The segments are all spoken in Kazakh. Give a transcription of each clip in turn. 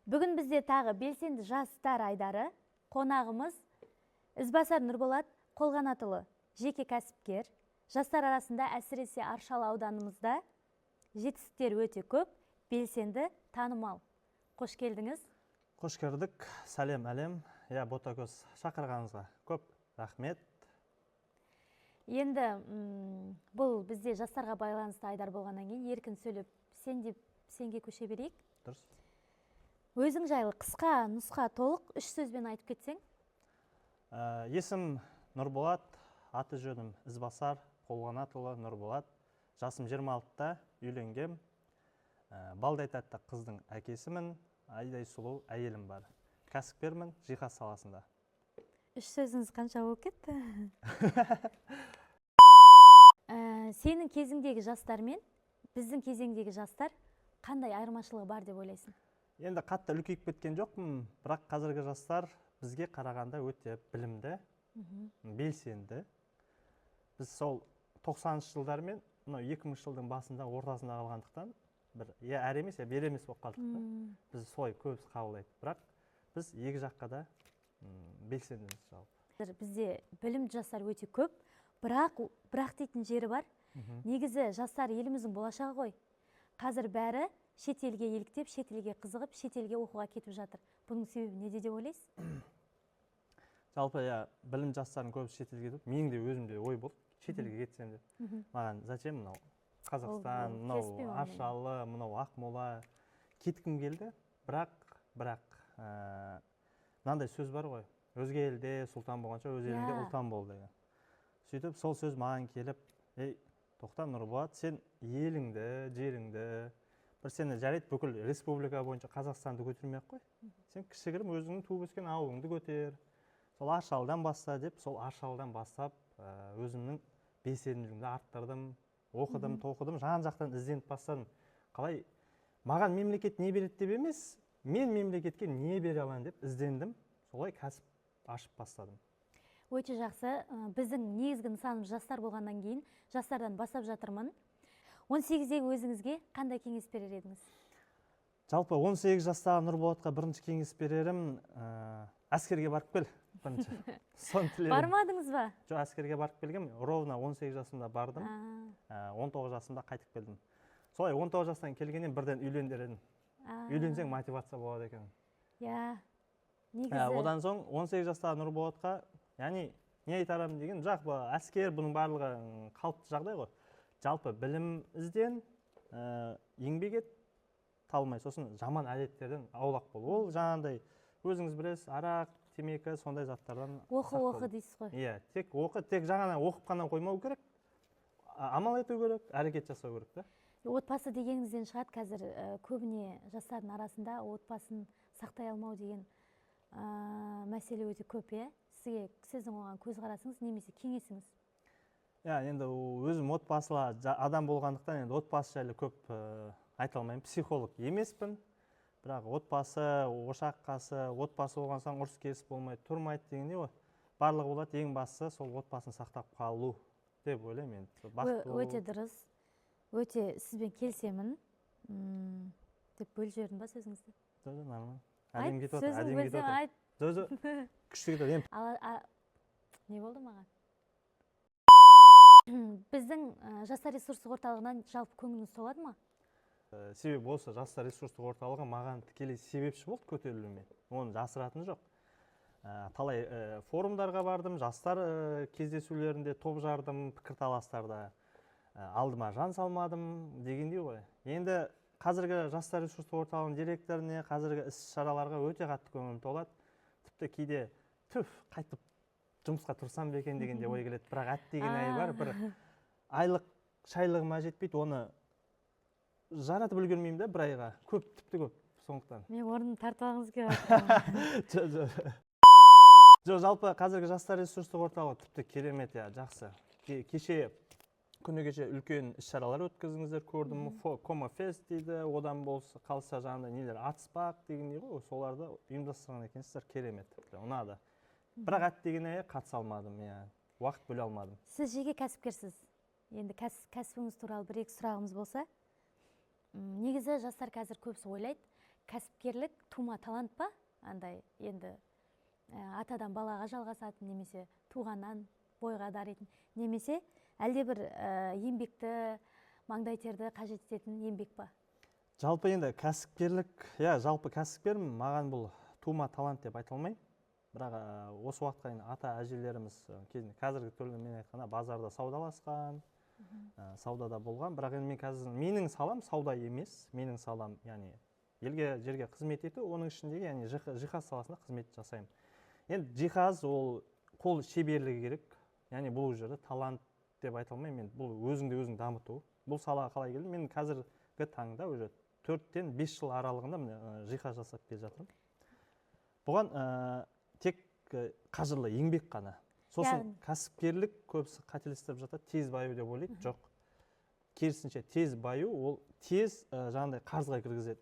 Бүгін бізде тағы белсенді жастар айдары. Қонағымыз Ізбасар Нұрболат Қолғанатұлы, жеке кәсіпкер. Жастар арасында әсіресе Аршалы ауданымызда жетістіктер өте көп, белсенді, танымал. Қош келдіңіз. Қош көрдік. Сәлем әлем. Ботагөз шақырғаныңызға көп рахмет. Енді бұл бізде жастарға байланысты айдар болғаннан кейін еркін сөйлеп, сенге көше берейік. Дұрыс. Өзің жайлы қысқа, нұсқа, толық үш сөзбен айтып кетсең? Есім Нұрболат, аты жөнім Ізбасар Қолғанатұлы Нұрболат. Жасым 26-та, үйленгем. Балдай тәтті қыздың әкесімін, айдай сұлу әйелім бар. Кәсіпкермін жиһаз саласында. Үш сөзіңіз қанша болып кетті? Сенің кезіңдегі жастар мен біздің кезеңдегі жастар қандай айырмашылығы бар деп ойлайсың? Енді қатты үлкейіп кеткен жоқпын, бірақ қазіргі жастар бізге қарағанда өте білімді, белсенді. Біз сол 90-шы жылдар мен 2000 жылдың басында ортасында қалғандықтан бір әрі емес, бері емес болып қалдық. Біз солай көбісі қабылдайды. Бірақ біз екі жаққа да белсендіміз жалпы. Бізде білімді жастар өте көп, бірақ дейтін жері бар. Негізі жастар еліміздің болашағы ғой. Қазір бәрі шетелге еліктеп, шетелге қызығып, шетелге оқуға кетіп жатыр. Бұның себебі неде деп ойлайсыз? Жалпы білім жастардың көбісі шетелге кетіп, менің де өзімде ой болды, шетелге кетсем деп. Маған зачем мынау Қазақстан, мынау Аршалы, мынау Ақмола кеткім келді. Бірақ мынандай сөз бар ғой, өзге елде сұлтан болғанша өз елінде ұлтан бол деген. Сөйтіп сол сөз маған келіп, тоқта Нұрболат, сен еліңді, жеріңді, бір сені жарайды бүкіл республика бойынша Қазақстанды көтермей қой. Сен кішігірім өзіңнің туып өскен ауылыңды көтер. Сол Аршалыдан баста деп, сол Аршалыдан бастап өзімнің белсенділігімді арттырдым, оқыдым, тоқыдым, жан-жақтан ізденіп бастадым. Қалай маған мемлекет не береді деп емес, мен мемлекетке не бере аламын деп іздендім. Солай кәсіп ашып бастадым. Өте жақсы. Біздің негізгі нысанымыз жастар болғаннан кейін жастардан бастап жатырмын. 18-дегі өзіңізге қандай кеңес берер едіңіз? Жалпы 18 жастағы Нұрболатқа бірінші кеңес берерім, әскерге барып кел. Бармадыңыз ба? Жоқ, әскерге барып келгем, ровно 18 жасымда бардым, 19 жасымда қайтып келдім. Солай 19 жастан келгеннен бірден үйлендірдім. Үйленсең мотивация болады екен. Негізі. Одан соң 18 жастағы Нұрболатқа, яғни не айтарым деген, әскер бұның барлығы қалыпты жағдай ғой. Жалпы білім ізден, еңбек ет, талмай, сосын жаман әдеттерден аулақ бол. Ол жаңағындай өзіңіз білесіз, арақ, темекі, сондай заттардан оқы дейсіз ғой. Тек жаңа оқып қана қоймау керек, амал ету керек, әрекет жасау керек та. Отбасы дегеніңізден шығады, қазір көбіне жастардың арасында отбасын сақтай алмау деген мәселе өте көп. Сіздің оған көзқарасыңыз немесе кеңесіңіз? Енді өзім отбасылы адам болғандықтан енді отбасы жайлы көп айта алмаймын. Психолог емеспін, бірақ отбасы, ошақ қасы, отбасы болған соң ұрыс керіс болмайды, тұрмайды дегенде ғой. Барлығы болады, ең бастысы сол отбасын сақтап қалу деп ойлаймын. Өте дұрыс, өте сізбен келісемін деп бөліп жібердім ба сөзіңізді? Әдем кетіп отыр, әдем кетіп отыр. Күшті кетіп отыр. Не болды маған? Біздің жастар ресурстық орталығынан жалпы көңіліңіз толады ма? Себебі осы жастар ресурстық орталығы маған тікелей себепші болды көтерілуіме. Оны жасыратын жоқ. Талай форумдарға бардым, жастар кездесулерінде топ жардым, пікірталастарда. Алдыма жан салмадым дегендей ғой. Енді қазіргі жастар ресурстық орталығының директоріне, қазіргі іс-шараларға өте қатты көңілім толады. Тіпті кейде қайтып жұмысқа тұрсам бекен дегенде ой келеді. Бірақ әттеген ай бар, бір айлық шайлығыма жетпейді, оны жаратып үлгермеймін да бір айға. Тіпті көп сондықтан. Мен орнын тартып алғыңыз келіп жатыр. Жалпы қазіргі жастар ресурстық орталығы тіпті керемет, жақсы. Күні кеше үлкен іс-шаралар өткізіңіздер көрдім. Комафест дейді, одан қалса жаңағындай нелер атыспақ дегендей ғой, соларды ұйымдастырған екенсіздер, керемет. Ұнады. Бірақ әттеген ай қатыса алмадым, уақыт бөле алмадым. Сіз жеке кәсіпкерсіз. Енді кәсібіңіз туралы бір-екі сұрағымыз болса. Негізі жастар қазір көбісі ойлайды, кәсіпкерлік тума талант па? Андай енді атадан балаға жалғасатын, немесе туғаннан бойға даритын, немесе әлде бір еңбекті, маңдай терді қажет ететін еңбек па? Жалпы енді кәсіпкерлік, жалпы кәсіпкермін, маған бұл тума талант деп айта алмаймын. Бірақ осы уақытқа дейін ата әжелеріміз кезінде, қазіргі түрде мен айтқанда базарда саудаласқан, саудада болған. Бірақ енді мен қазір, менің салам сауда емес, менің салам, яғни елге жерге қызмет ету, оның ішіндегі яғни жиһаз саласында қызмет жасаймын. Енді жиһаз ол қол шеберлігі керек, яғни бұл жерде талант деп айта алмаймын. Мен бұл өзіңді өзің дамыту. Бұл салаға қалай келдім? Мен қазіргі таңда уже 4-тен 5 жыл аралығында жиһаз жасап келе жатырмын. Бұған тек қажырлы еңбек қана. Сосын кәсіпкерлік көбісі қателестіріп жатады, тез баю деп ойлайды. Жоқ. Керісінше тез баю, ол тез жаңағыдай қарызға кіргізеді.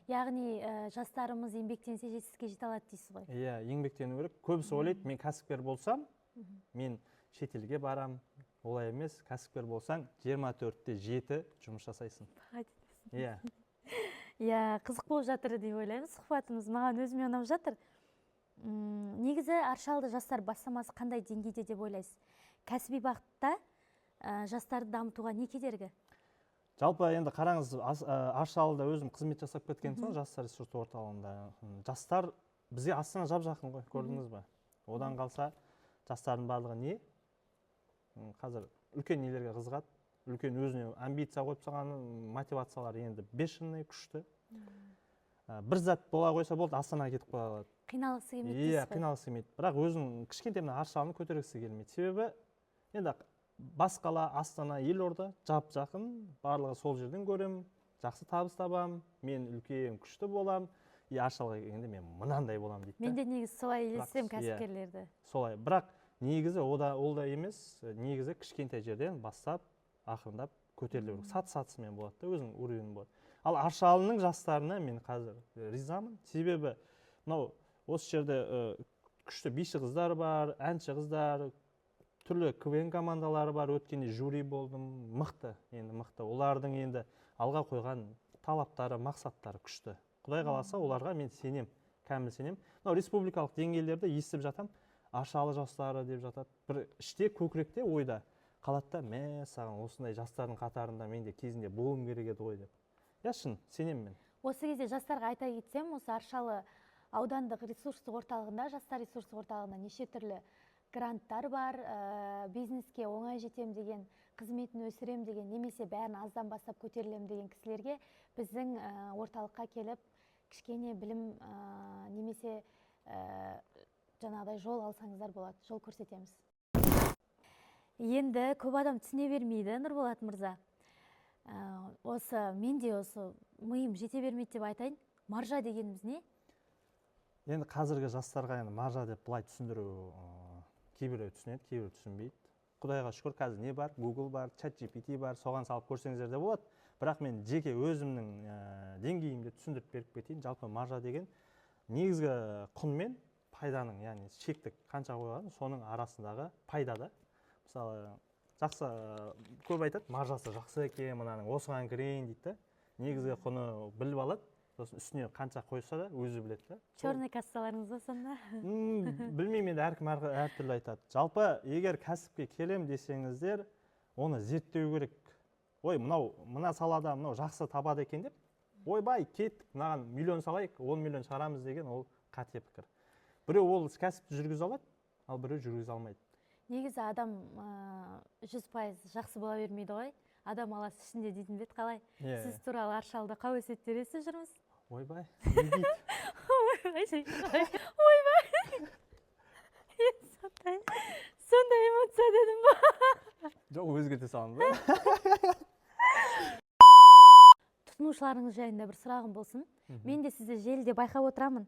Яғни жастарымыз еңбектенсе жетістікке жете алады дейсіз ғой? Иә, еңбектену керек. Көбісі ойлайды, мен кәсіпкер болсам, мен шетелге барам. Олай емес, кәсіпкер болсаң 24-те 7 жұмыс жасайсың. Иә. Иә, қызық болып жатыр деп ойлаймын. Сұхбатымыз маған өзіме ұнап жатыр. Негізі аршалды жастар бастамасы қандай деңгейде деп ойлайсыз? Кәсіби бағытта жастарды дамытуға не кедергі? Жалпы енді қараңыз, Аршалыда өзім қызмет жасап кеткен соң, жастар ресурс орталығында. Жастар бізге Астана жап-жақын ғой, көрдіңіз бе? Одан қалса, жастардың барлығы не? Қазір үлкен нелерге қызығады, үлкен өзіне амбиция қойып салған мотивациялар енді бешеный күшті. Бір зат бола қойса болды, Астанаға кетіп қалады. Қиналғысы келмейді дейсіз ғой? Иә, қиналғысы келмейді. Бірақ өзінің кішкентай Аршалыны көтергісі келмейді. Себебі енді бас қала, Астана, елорда жап-жақын, барлығы сол жерден көремін, жақсы табыс табам, мен үлкен күшті болам, Аршалыға келгенде мен мынандай болам дейді. Мен де негізі солай елестем кәсіпкерлерді. Солай, бірақ негізі ол да емес, негізі кішкентай жерден бастап, ақырындап көтерілу керек. Саты-сатысымен болады да, өзінің уровені болады. Ал Аршалының жастарына мен қазір ризамын. Себебі осы жерде күшті биші қыздар бар, әнші қыздар, түрлі КВН командалары бар, өткенде жюри болдым, мықты, енді мықты. Олардың енді алға қойған талаптары, мақсаттары күшті. Құдай қаласа, оларға мен сенем, кәміл сенем. Республикалық деңгейлерді естіп жатам, Аршалы жастары деп жатады. Бір іште, көкіректе, ойда қалатта, саған осындай жастардың қатарында мен де кезінде болуым керек еді ғой деп. Шын, сенем мен. Осы кезде жастарға айта кетсем, осы Аршалы аудандық ресурстық орталығында, жастар ресурстық орталығында неше түрлі гранттар бар, бизнеске оңай жетем деген, қызметін өсірем деген, немесе бәрін аздан бастап көтерілем деген кісілерге біздің орталыққа келіп, кішкене білім немесе жаңағыдай жол алсаңыздар болады, жол көрсетеміз. Енді көп адам түсіне бермейді, Нұрболат мырза. Менде осы миым жете бермейді деп айтайын. Маржа дегеніміз не? Енді қазіргі жастарға маржа деп былай түсіндіру кейбіреу түсінеді, кейбіреу түсінбейді. Құдайға шүкір, қазір не бар? Google бар, ChatGPT бар, соған салып көрсеңіздер де болады. Бірақ мен жеке өзімнің деңгейімде түсіндіріп беріп кетейін. Жалпы маржа деген негізгі құн мен пайданың, яғни шектік қанша қойған, соның арасындағы пайдада. Мысалы, жақсы көп айтады, маржасы жақсы екен, мынаның осыған кірейін дейді. Негізгі құны біліп алады. Сосын үстіне қанша қойса да өзі біледі да. Черный кассаларыңыз ба сонда? Білмеймін, енді әркім әртүрлі айтады. Жалпы, егер кәсіпке келем десеңіздер, оны зерттеу керек. Ой, мына салада жақсы табады екен деп, ойбай, кеттік, мынаған миллион салайық, 10 миллион шығарамыз деген ол қате пікір. Біреу ол кәсіпті жүргізе алады, ал біреу жүргізе алмайды. Негізі адам 100% жақсы бола бермейді ғой. Адам аласы ішінде дейтін бет қалай? Сіз туралы Аршалыда қауесеттер естіп жүрміз. Ойбай, не дейді? Ойбай. Сондай эмоция дедім ба? Жоқ, өзгерте саламын ба? Тұтынушыларыңыз жайында бір сұрағым болсын. Мен де сізді желіде байқап отырамын.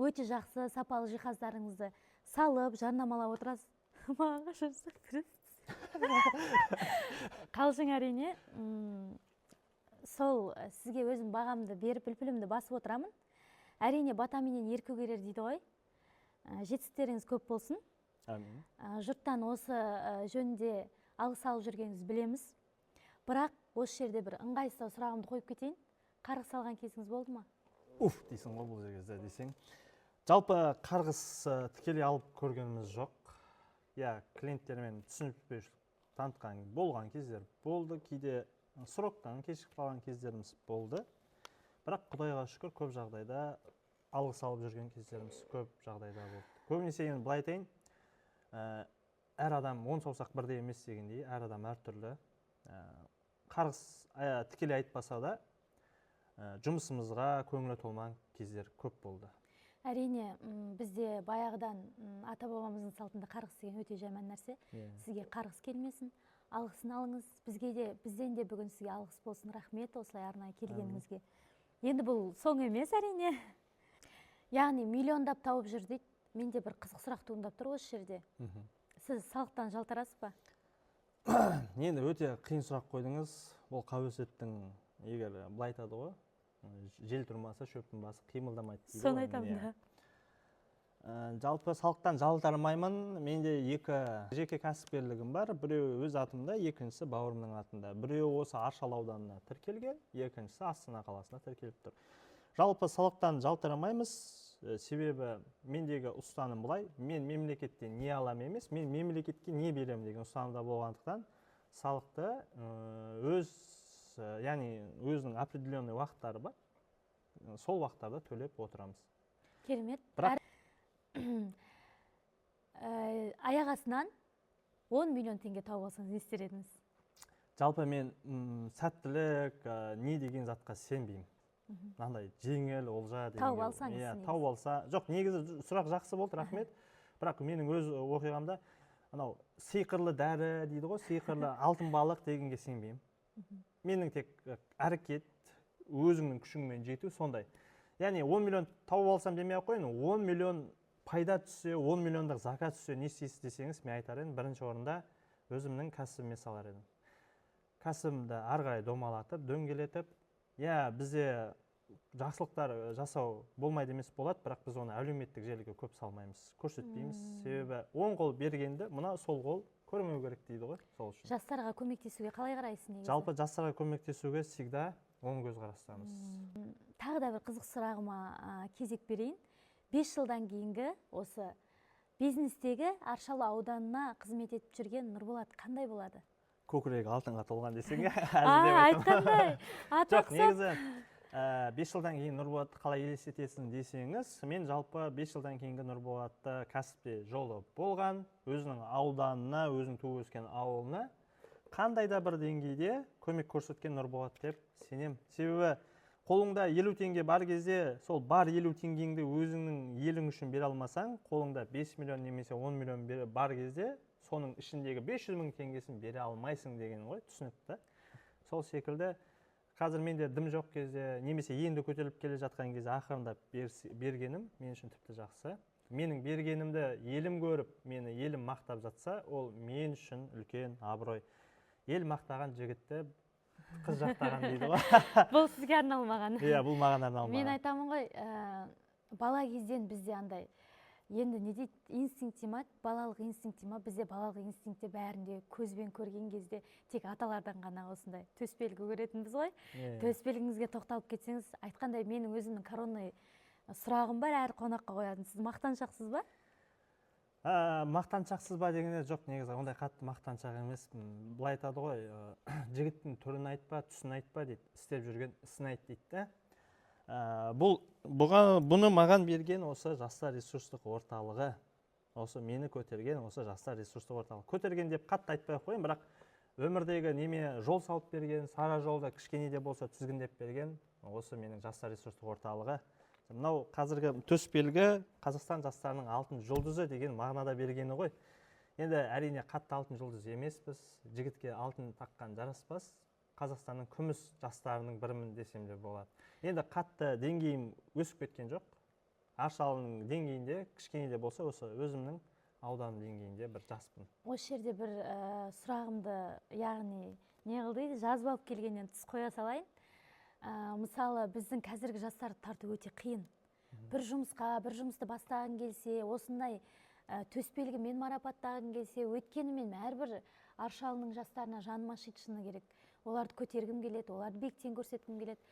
Өте жақсы, сапалы жиһаздарыңызды салып, жарнамалап отырасыз. Маған қашырсақ көресіз. Қалжың әрине. Сол сізге өзім бағамды беріп, үлпілімді басып отырамын. Әрине батаменен еркі көрер дейді ғой. Жетістіктеріңіз көп болсын. Әмин. Жұрттан осы жөнінде алғыс алып жүргеніңізді білеміз. Бірақ осы жерде бір ыңғайсыздау сұрағымды қойып кетейін. қарғыс алған кезіңіз болды ма? Уф дейсің ғой бұл жерде десең. Жалпы қарғыс тікелей алып көргеніміз жоқ. Клиенттермен түсініспеушілік танытқан болған кездер болды. Кейде сроктан кешігіп қалған кездеріміз болды. Бірақ Құдайға шүкір көп жағдайда алғыс алып жүрген кездеріміз көп жағдайда болды. Көбінесе енді былай айтайын, әр адам 10 саусақ бірдей емес дегендей, әр адам әртүрлі. Қарғыс тікелей айтпаса да, жұмысымызға көңілі толмаған кездер көп болды. Әрине, бізде баяғыдан ата-бабамыздың салтында қарғыс деген өте жаман нәрсе. Сізге қарғыс келмесін, алғысын алыңыз. Бізден де бүгін сізге алғыс болсын, рахмет осылай арнайы келгеніңізге. Енді бұл соң емес, әрине. Яғни миллиондап тауып жүр дейді. Менде бір қызық сұрақ туындап тұр осы жерде. Сіз салықтан жалтарасыз ба? Енді өте қиын сұрақ қойдыңыз. Ол қауесеттің, егер былай айтады ғой, жел тұрмаса шөптің басы қимылдамайды дейді. Соны айтамын да. Жалпы салықтан жалтармаймын. Менде екі жеке кәсіпкерлігім бар. Біреуі өз атымда, екіншісі бауырымның атында. Біреуі осы Аршалы ауданына тіркелген, екіншісі Астана қаласына тіркеліп тұр. Жалпы салықтан жалтармаймыз. Себебі мендегі ұстаным былай, мен мемлекеттен не алам емес, мен мемлекетке не берем деген ұстанымда болғандықтан салықты өзінің определенный уақыттары бар. Сол уақыттарда төлеп отырамыз. Керемет. Аяқ астынан 10 миллион теңге тауып алсаңыз не істер едіңіз? Жалпы мен сәттілік не деген затқа сенбеймін. Мынандай жеңіл олжа деген. Тауып алсаңыз. Тауып алса. Жоқ, негізі сұрақ жақсы болды, рахмет. Бірақ менің өз оқиғамда анау сиқырлы дәрі дейді ғой, сиқырлы алтын балық дегенге сенбеймін. Менің тек әрекет, өзіңнің күшіңмен жету сондай. Яғни 10 миллион тауып алсам демей ақ қойын, 10 миллион пайда түссе, 10 миллиондық закат түссе, не істейсіз десеңіз, мен айтар едім, бірінші орында өзімнің кәсібіме салар едім. Кәсібімді ары қарай домалатып, дөңгелетіп, бізде жақсылықтар жасау болмайды емес болады, бірақ біз оны әлеуметтік желіге көп салмаймыз, көрсетпейміз. Себебі оң қол бергенді, мына сол қол көрмеу керек дейді ғой, сол үшін. Жастарға көмектесуге қалай қарайсыз негізі? Жалпы жастарға көмектесуге всегда оң көзқарастамыз. Тағы да бір қызық сұрағыма кезек берейін. 5 жылдан кейінгі осы бизнестегі Аршалы ауданына қызмет етіп жүрген Нұрболат қандай болады? Көкірегі алтынға толған десең, айтқандай. Жоқ, негізі 5 жылдан кейін Нұрболатты қалай елестетесің десеңіз, мен жалпы 5 жылдан кейінгі Нұрболатты кәсіпте жолы болған, өзінің ауданына, өзінің туып өскен ауылына қандай да бір деңгейде көмек көрсеткен Нұрболат деп сенем. Себебі қолыңда 50 теңге бар кезде, сол бар 50 теңгеңді өзіңнің елің үшін бере алмасаң, қолыңда 5 миллион немесе 10 миллион бар кезде, соның ішіндегі 500 мың теңгесін бере алмайсың деген ғой, түсінікті. Сол секілді, қазір менде дым жоқ кезде, немесе енді көтеріліп келе жатқан кезде ақырындап бергенім мен үшін тіпті жақсы. Менің бергенімді елім көріп, мені елім мақтап жатса, ол мен үшін үлкен абырой. Ел мақтаған жігітті қыз жақтаған дейді ғой. Бұл сізге арналмаған. Иә, бұл маған арналмаған. Мен айтамын ғой, бала кезден бізде андай, енді не дейді, инстинкт ма, балалық инстинкт ма, бізде балалық инстинктте бәрінде көзбен көрген кезде тек аталардан ғана осындай төсбелгі көретінбіз ғой. Төсбелгіңізге тоқталып кетсеңіз, айтқандай менің өзімнің коронный сұрағым бар, әр қонаққа қоятын. Сіз мақтаншақсыз ба? Мақтаншақсыз ба дегенде жоқ, негізі ондай қатты мақтаншақ емеспін. Былай айтады ғой, жігіттің түрін айтпа, түсін айтпа дейді, істеп жүрген ісін айт дейді. Бұны маған берген осы жастар ресурстық орталығы, осы мені көтерген осы жастар ресурстық орталығы. Көтерген деп қатты айтпай қойын, бірақ өмірдегі неме жол салып берген, сара жолда кішкене де болса тізгіндеп берген осы менің жастар ресурстық орталығы. Мынау қазіргі төсбелгі Қазақстан жастарының алтын жұлдызы деген мағынада бергені ғой. Енді әрине қатты алтын жұлдыз емеспіз, жігітке алтын таққан жараспас, Қазақстанның күміс жастарының бірімін десем де болады. Енді қатты деңгейім өсіп кеткен жоқ. Аршалының деңгейінде кішкене де болса осы өзімнің ауданым деңгейінде бір жаспын. Осы жерде бір сұрағымды, яғни не қылды, жазып алып келгеннен тыс қоя салайын. Мысалы, біздің қазіргі жастарды тарту өте қиын. Бір жұмысты бастаған келсе, осындай төсбелгімен марапаттаған келсе, өйткені мен әрбір Аршалының жастарына жаныма ашитын шыны керек. Оларды көтергім келеді, оларды биіктен көрсеткім келеді.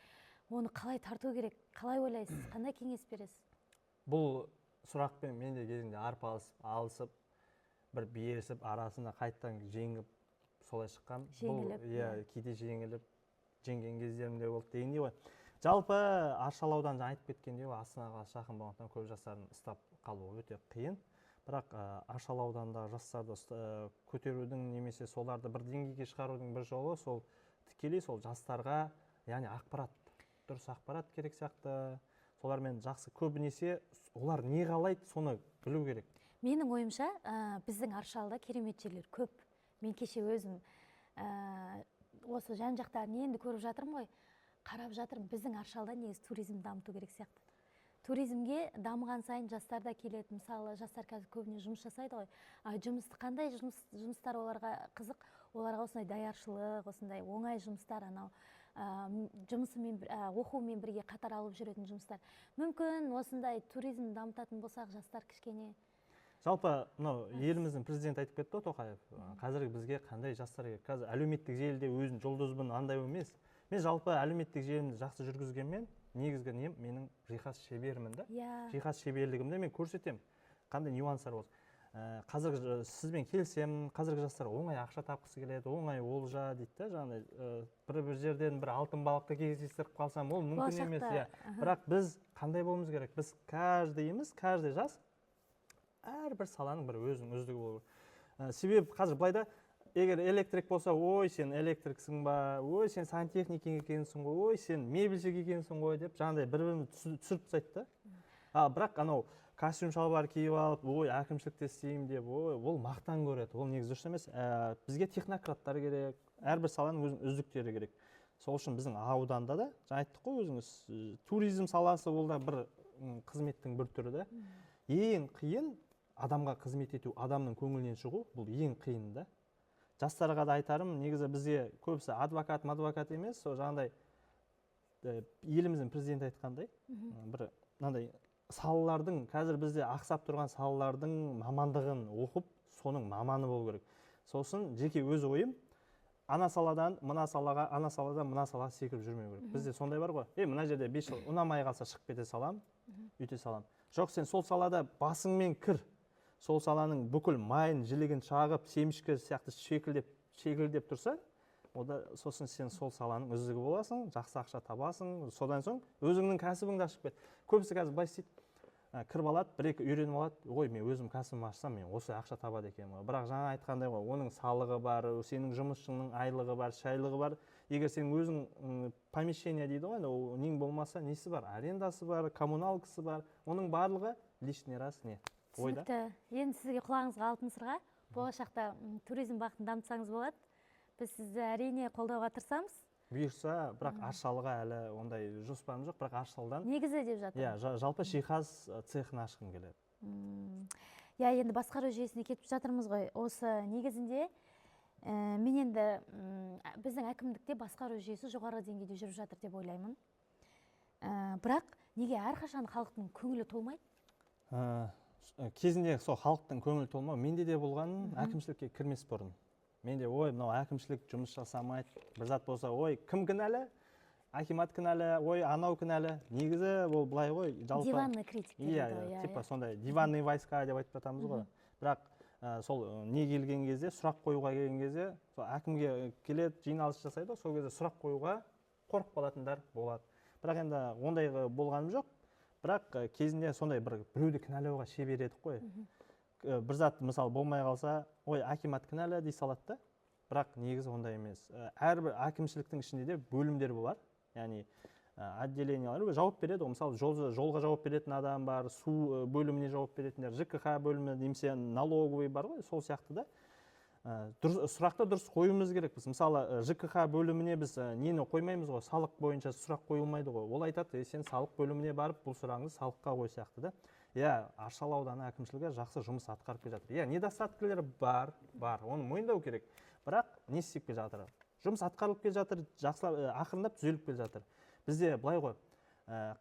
оны қалай тарту керек, қалай ойлайсыз, қандай кеңес бересіз? Бұл сұрақпен мен де кезінде арпалысып алысып бір берісіп арасында қайттан жеңіп солай шыққам. Жеңіліп, иә, кейде жеңіліп жеңген кездерім де болды дегендей ғой. Жалпы Аршалаудан айтып кеткендей ғой, Астанаға жақын болғандықтан көп жастардың ұстап қалуы өте қиын. Бірақ Аршалаудандағы жастарды көтерудің немесе соларды бір деңгейге шығарудың бір жолы сол тікелей сол жастарға, яғни ақпарат, дұрыс ақпарат керек сияқты. Солармен жақсы көбінесе олар не қалайды, соны білу керек. Менің ойымша, біздің Аршалыда керемет жерлер көп. Мен кеше өзім осы жан жақтарын енді көріп жатырмын ғой, қарап жатырмын. Біздің Аршалыда негізі туризм дамыту керек сияқты. Туризмге дамыған сайын жастар да келеді. Мысалы, жастар қазір көбіне жұмыс жасайды ғой. Қандай жұмыстар оларға қызық? Оларға осындай даяршылық, осындай оңай жұмыстар, анау жұмысымен, оқумен бірге қатар алып жүретін жұмыстар. Мүмкін осындай туризм дамытатын болсақ, жастар кішкене. Жалпы, еліміздің президенті айтып кетті, Тоқаев. Қазіргі бізге қандай жастар керек? Қазір әлеуметтік желіде өзін жұлдызбын, андай емес. Мен жалпы әлеуметтік желімді жақсы жүргізгенмен, негізгі нем менің жиһаз шеберімін да. Жиһаз шеберлігімді мен көрсетемін. Қандай нюанстар болсын. Қазіргі сізбен келсем, қазіргі жастар оңай ақша тапқысы келеді, оңай олжа дейді да, жаңағыдай бір жерден бір алтын балықты кездестіріп қалсам, ол мүмкін емес. Бірақ біз қандай болуымыз керек? Біз каждый жас әрбір саланың бір өзінің үздігі болу. Себебі қазір былай да, егер электрик болса, ой, сен электриксің ба, ой, сен сантехник екенсің ғой, ой, сен мебельші екенсің ғой деп, жаңағыдай бір-бірін түсіріп тастайды да. Бірақ анау костюм шалбар киіп алып, ой, әкімшілікте істеймін деп, ой, ол мақтан көреді. Ол негізі дұрыс емес. Бізге технократтар керек, әрбір саланың өзінің үздіктері керек. Сол үшін біздің ауданда да, жаңа айттық қой өзіңіз, туризм саласы ол да бір қызметтің бір түрі да. Ең қиын адамға қызмет ету, адамның көңілінен шығу, бұл ең қиын да. Жастарға да айтарым, негізі бізде көбісі адвокат емес, сол жаңағыдай еліміздің президенті айтқандай, бір мынандай салалардың, қазір бізде ақсап тұрған салалардың мамандығын оқып, соның маманы болу керек. Сосын жеке өз ойым, ана саладан мына салаға, ана саладан мына салаға секіріп жүрмеу керек. Бізде сондай бар ғой. Мына жерде 5 жыл ұнамай қалса шығып кете салам, үйте салам. Жоқ, сен сол салада басыңмен кір. Сол саланың бүкіл майын, жілігін шағып, семішкі сияқты шекілдеп тұрса, сосын сен сол саланың үздігі боласың, жақсы ақша табасың, содан соң өзіңнің кәсібіңді ашып кет. Көбісі қазір былай істейді, кіріп алады, бір-екі үйреніп алады, ой, мен өзім кәсібім ашсам, мен осы ақша табады екенмін ғой. Бірақ жаңа айтқандай ғой, оның салығы бар, сенің жұмысшыңның айлығы бар, шайлығы бар. Егер сенің өзің помещение дейді ғой, нең болмаса, несі бар, арендасы бар, коммуналкасы бар, оның барлығы лишний раз не? Түсінікті. Енді сізге құлағыңызға алтын сырға, болашақта туризм бағытын дамытсаңыз болады. Біз сізді әрине қолдауға тырысамыз. Бұйырса, бірақ Аршалыға әлі ондай жоспарым жоқ, бірақ Аршалыдан негізі деп жатыр. Жалпы жиһаз цехын ашқым келеді. Енді басқару жүйесіне кетіп жатырмыз ғой. Осы негізінде мен енді біздің әкімдікте басқару жүйесі жоғары деңгейде жүріп жатыр деп ойлаймын. Бірақ неге әрқашан халықтың көңілі толмайды? Кезінде сол халықтың көңілі толмау менде де болған, әкімшілікке кірмес бұрын. Менде ой, мынау әкімшілік жұмыс жасамайды, бір зат болса, ой, кім кінәлі? Акимат кінәлі, ой, анау кінәлі. Негізі ол былай ғой, жалпы диванный критик дейді. Типа сондай диванный войска деп айтып жатамыз ғой. Бірақ сол не келген кезде, сұрақ қоюға келген кезде, әкімге келеді, жиналыс жасайды, сол кезде сұрақ қоюға қорқып қалатындар болады. Бірақ енді ондай болғаным жоқ. Бірақ кезінде сондай біреуді кінәлауға шебер едік қой. Бір зат мысалы болмай қалса, ой, акимат кінәлі дей салады да. Бірақ негізі ондай емес. Әрбір әкімшіліктің ішінде де бөлімдер болар. Яғни отделениялар жауап береді. Мысалы жолға жауап беретін адам бар, су бөліміне жауап беретіндер, ЖКХ бөлімі немесе налоговый бар ғой, сол сияқты да. Сұрақты дұрыс қоюымыз керек. Мысалы ЖКХ бөліміне біз нені қоймаймыз ғой, салық бойынша сұрақ қойылмайды ғой. Ол айтады, сен салық бөліміне барып бұл сұрағыңды салыққа қой сияқты да. Аршалы ауданы әкімшілігі жақсы жұмыс атқарып келе жатыр. Недостаткілері бар, оны мойындау керек. Бірақ не істеп келе жатыр? Жұмыс атқарылып келе жатыр, ақырындап түзеліп келе жатыр. Бізде былай ғой,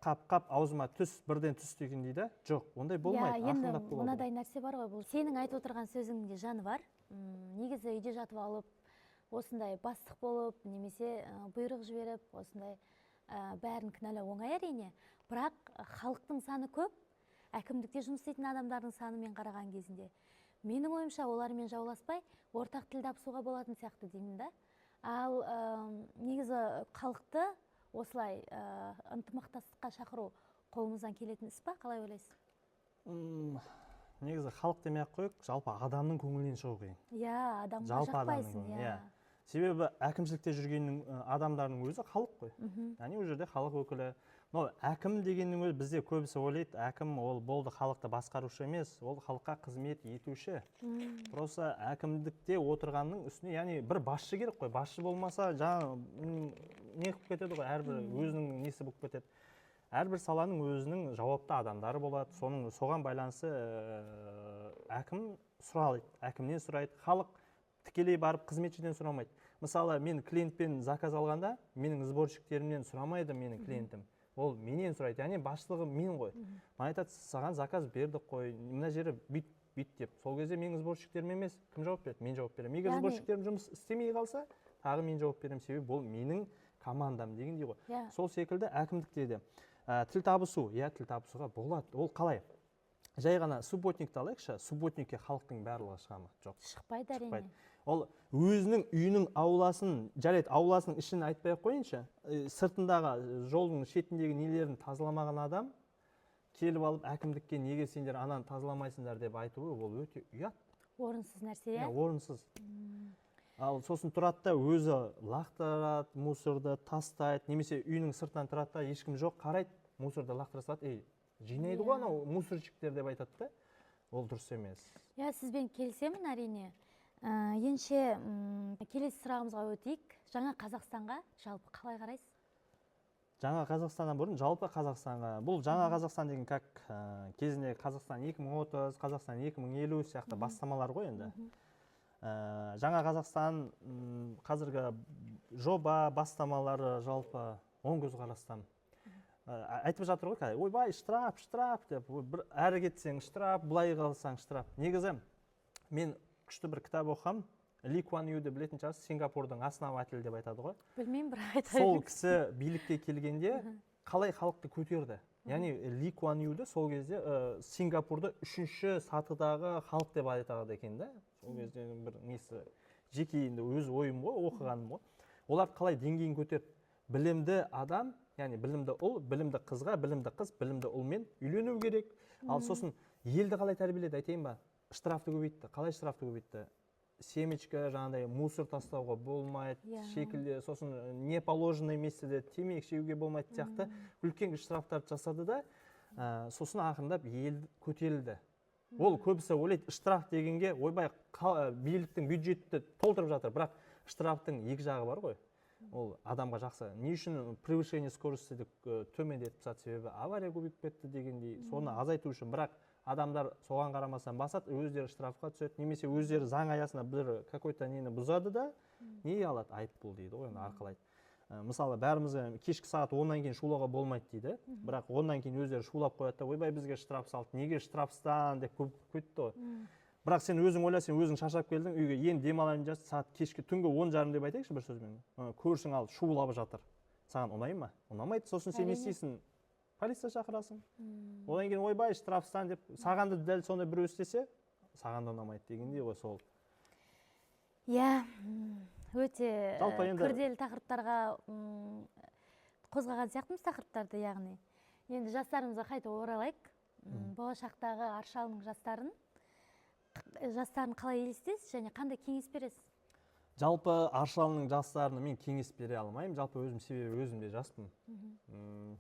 қап аузыма түс, бірден түс деген дейді. Жоқ, ондай болмайды. Енді мынадай нәрсе бар ғой, бұл сенің айтып отырған сөзіңде жаны бар. Негізі үйде жатып алып, осындай бастық болып, немесе бұйрық жіберіп, осындай бәрін кінәлау оңай әрине, бірақ халықтың саны көп, әкімдікте жұмыс істейтін адамдардың санымен қараған кезінде менің ойымша олармен жауласпай ортақ тіл табысуға болатын сияқты деймін да. Ал негізі халықты осылай ынтымақтастыққа шақыру қолымыздан келетін іс па, қалай ойлайсыз? Негізі халық демей ақ қойып, жалпы адамның көңілінен шығу қиын. Иә, адамға жақпайсың. Себебі әкімшілікте жүргеннің адамдарының өзі халық қой. Яғни ол жерде халық өкілі. Әкім дегеннің өзі бізде көбісі ойлайды, әкім ол болды халықты басқарушы емес, ол халыққа қызмет етуші. Просто әкімдікте отырғанның үстіне, яғни бір басшы керек қой. Басшы болмаса жаңа не қылып кетеді ғой, әрбір өзінің несі болып кетеді. Әрбір саланың өзінің жауапты адамдары болады, соған байланысты әкім сұрайды, әкімнен сұрайды, халық тікелей барып қызметшіден сұрамайды. Мысалы, мен клиентпен заказ алғанда, менің сборщиктерімнен сұрамайды менің клиентім. Ол менен сұрайды, яғни басшылығы мен ғой. Мен айтады, саған заказ бердік қой, мына жері бүйт деп. Сол кезде менің сборщиктерім емес, кім жауап береді? Мен жауап беремін. Егер сборщиктерім жұмыс істемей қалса, тағы мен жауап беремін, себебі бұл менің командам дегендей ғой. Сол секілді әкімдікте де тіл табысу, тіл табысуға болады. Ол қалай? Жай ғана субботникті алайықшы, субботникке халықтың барлығы шыға ма? Жоқ. Шықпайды әрине. Ол өзінің үйінің ауласын, жарайды, ауласының ішін айтпай ақ қойыншы, сыртындағы жолдың шетіндегі нелерін тазаламаған адам келіп алып әкімдікке неге сендер ананы тазаламайсыңдар деп айтуы, ол өте ұят. Орынсыз нәрсе, иә? Орынсыз. Ал сосын тұрады да өзі лақтырады, мусорды тастайды, немесе үйінің сыртынан тұрады да ешкім жоқ, қарайды, мусорды лақтыра салады, жинайды ғой анау мусорщиктер деп айтады да. Ол дұрыс емес. Иә, сізбен келісемін әрине. Ендеше келесі сұрағымызға өтейік. Жаңа Қазақстанға жалпы қалай қарайсыз? Жаңа Қазақстаннан бұрын жалпы Қазақстанға. Бұл жаңа Қазақстан деген кезінде Қазақстан 2030, Қазақстан 2050 сияқты бастамалар ғой енді. Жаңа Қазақстан қазіргі жоба бастамалары жалпы оң көзқарастан. Айтып жатыр ғой, ойбай, штраф деп, әрі кетсең штраф, былай қалсаң штраф. Негізі мен күшті бір кітап оқығам, Ли Куан Юді білетін шығарсыз, Сингапурдың основателі деп айтады ғой. Білмеймін, бірақ айтайын. Сол кісі билікке келгенде қалай халықты көтерді. Яғни Ли Куан Юді сол кезде Сингапурды үшінші сатыдағы халық деп айтады екен да. Сол кезде бір несі жеке енді өз ойым ғой, оқығаным ғой. Олар қалай деңгейін көтерді? Білімді адам, яғни білімді ұл, білімді қызға, білімді қыз, білімді ұлмен үйлену керек. Ал сосын елді қалай тәрбиеледі, айтайын ба? Штрафты көбейтті. Қалай штрафты көбейтті? Семечка, жаңағыдай мусор тастауға болмайды, шекілде, сосын не положенный месседе темекі шегуге болмайды сияқты үлкен штрафтарды жасады да, сосын ақырындап ел көтерілді. Ол көбісі ойлайды, штраф дегенге, ойбай, биліктің бюджетті толтырып жатыр, бірақ штрафтың екі жағы бар ғой. Ол адамға жақсы. Не үшін превышение скорости төмендетіп тастады, себебі авария көбейіп кетті дегендей, соны азайту үшін, бірақ адамдар соған қарамастан басады, өздері штрафқа түседі, немесе өздері заң аясында бір какой-то нені бұзады да, не алады? Айыппұл дейді ғой, арқалайды. Мысалы, бәріміз кешкі сағат 10-нан кейін шулауға болмайды дейді, бірақ 10-нан кейін өздері шулап қояды да, ойбай, бізге штраф салды, неге штрафстан деп көп кетті ғой. Бірақ сен өзің ойласың, өзің шаршап келдің, үйге енді демалайын жасты, сағат кешкі түнгі 10:30 деп айтайықшы бір сөзбен. Көршің алып шулап жатыр. Саған ұнай ма? Ұнамайды. Сосын сен не істейсің? Полиция шақырасың. Одан кейін ойбай, штрафстан деп, саған да дәл сондай бір істесе, саған да ұнамайды дегендей ғой сол. Иә, өте күрделі тақырыптарға қозғаған сияқтымыз тақырыптарды, яғни. Енді жастарымызға қайта оралайық. Болашақтағы Аршалының жастарын қалай елестесіз және қандай кеңес бересіз? Жалпы Аршалының жастарына мен кеңес бере алмаймын. Жалпы себебі өзімде жаспын.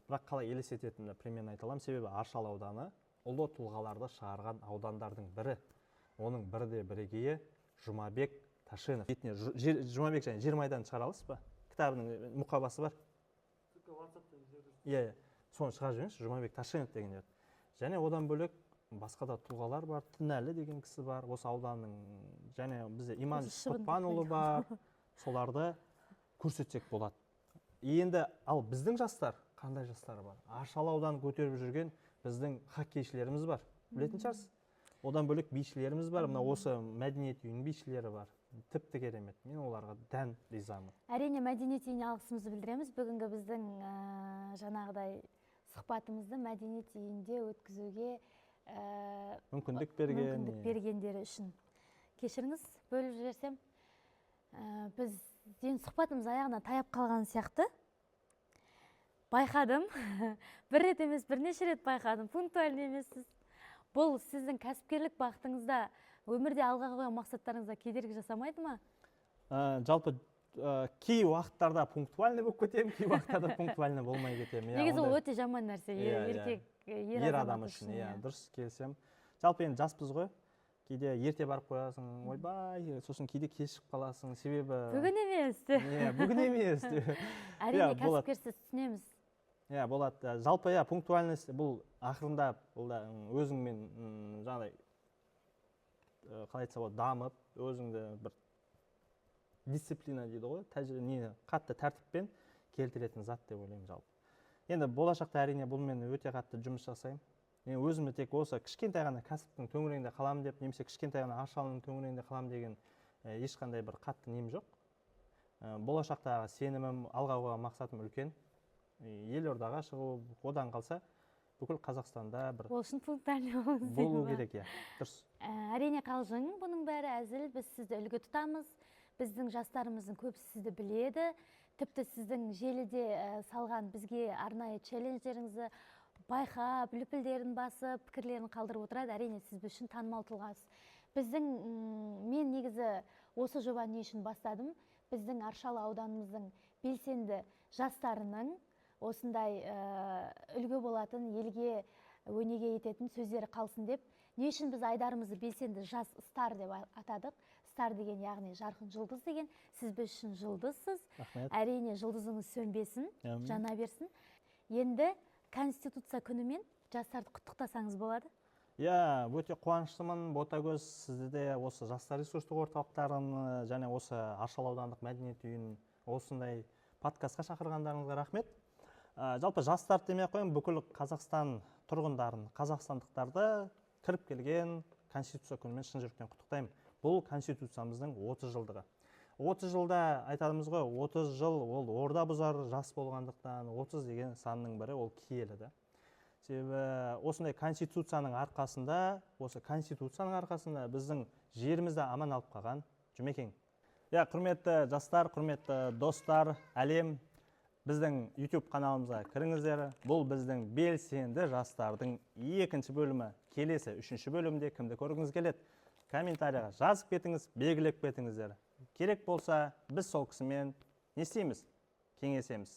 Бірақ қалай елестететінімді примерно айта аламын. Себебі Аршал ауданы ұлы тұлғаларды шығарған аудандардың бірі. Оның бірде бірегейі Жұмабек Ташенов. Жұмабек және Жермайдан шығара аласыз ба? Кітабының мұқабасы бар. Иә, соны шығарып жіберіңізші, Жұмабек Ташенов деген еді. Және одан бөлек басқа да тұлғалар бар, Тінәлі деген кісі бар, осы ауданның, және бізде Иман Шықпанұлы бар, соларды көрсетсек болады. Енді ал біздің жастар, қандай жастар бар? Аршал ауданын көтеріп жүрген біздің хоккейшілеріміз бар, білетін шығарсыз. Одан бөлек бишілеріміз бар, мына осы мәдениет үйінің бишілері бар. тіпті керемет. Мен оларға дән ризамын. Әрине мәдениет үйіне алғысымызды білдіреміз. Бүгінгі біздің жаңағыдай сұхбатымызды мәдениет үйінде өткізуге мүмкіндік бергендері үшін. Кешіріңіз, бөліп жіберсем. Бізден сұхбатымыз аяғына таяп қалған сияқты. Байқадым. Бір рет емес, бірнеше рет байқадым. Пунктуальный емессіз. Бұл сіздің кәсіпкерлік бағытыңызда, өмірде алға қойған мақсаттарыңызда кедергі жасамайды ма? Жалпы кей уақыттарда пунктуальный болып кетемін, кей уақыттарда пунктуальный болмай кетемін. Негізі ол өте жаман нәрсе, ер адам үшін. Дұрыс, келісем. Жалпы енді жаспыз ғой. Кейде ерте барып қоясың, ойбай, сосын кейде кешігіп қаласың, себебі бүгін емес. Бүгін емес. Әрине кәсіпкерсіз түсінеміз. Болады. Жалпы пунктуальность бұл ақырындап өзіңмен жаңағыдай қалай айтса болады, дамып, өзіңді бір дисциплина дейді ғой, қатты тәртіппен келтіретін зат деп ойлаймын жалпы. Енді болашақта әрине бұлмен өте қатты жұмыс жасаймын. Мен өзімді тек осы кішкентай ғана кәсіптің төңірегінде қалам деп, немесе кішкентай ғана аршалының төңірегінде қалам деген ешқандай бір қатты нем жоқ. Болашақтағы сенімім, алға қойған мақсатым үлкен. Елордаға шығу, одан қалса бүкіл Қазақстанда бір ол үшін пунктуальный болу керек, дұрыс. Әрине қалжың, бұның бәрі әзіл, біз сізді үлгі тұтамыз. Біздің жастарымыздың көбісі сізді біледі. Тіпті сіздің желіде салған бізге арнайы челленджеріңізді байқап, лүпілдерін басып, пікірлерін қалдырып отырады. Әрине сіз біз үшін танымал тұлғасыз. Мен негізі осы жобаны не үшін бастадым? Біздің Аршалы ауданымыздың белсенді жастарының осындай үлгі болатын, елге өнеге ететін сөздері қалсын деп. Не үшін біз айдарымызды белсенді жас стар деп атадық? Стар деген яғни жарқын жұлдыз деген. Сіз біз үшін жұлдызсыз. Әрине жұлдызыңыз сөнбесін, жана берсін. Енді Конституция күнімен жастарды құттықтасаңыз болады? Өте қуаныштымын. Ботагөз, сізді де осы жастар ресурстық орталықтарын және осы Аршалы аудандық мәдениет үйін осындай подкастқа шақырғандарыңызға рахмет. Жалпы жастар демей қойын, бүкіл Қазақстан тұрғындарын, қазақстандықтарды кіріп келген Конституция күнімен шын жүректен құттықтаймын. Бұл Конституциямыздың 30 жылдығы. 30 жылда айтадымыз ғой, 30 жыл ол орда бұзар жас болғандықтан 30 деген санның бірі ол киелі да. Себебі осындай Конституцияның арқасында біздің жерімізді аман алып қалған Жұмекен. Құрметті жастар, құрметті достар, әлем, біздің YouTube каналымызға кіріңіздер. Бұл біздің белсенді жастардың екінші бөлімі. Келесі үшінші бөлімде кімді көргіңіз келеді? Комментарияға жазып кетіңіз, белгілеп кетіңіздер. Керек болса, біз сол кісімен не істейміз? Кеңесеміз.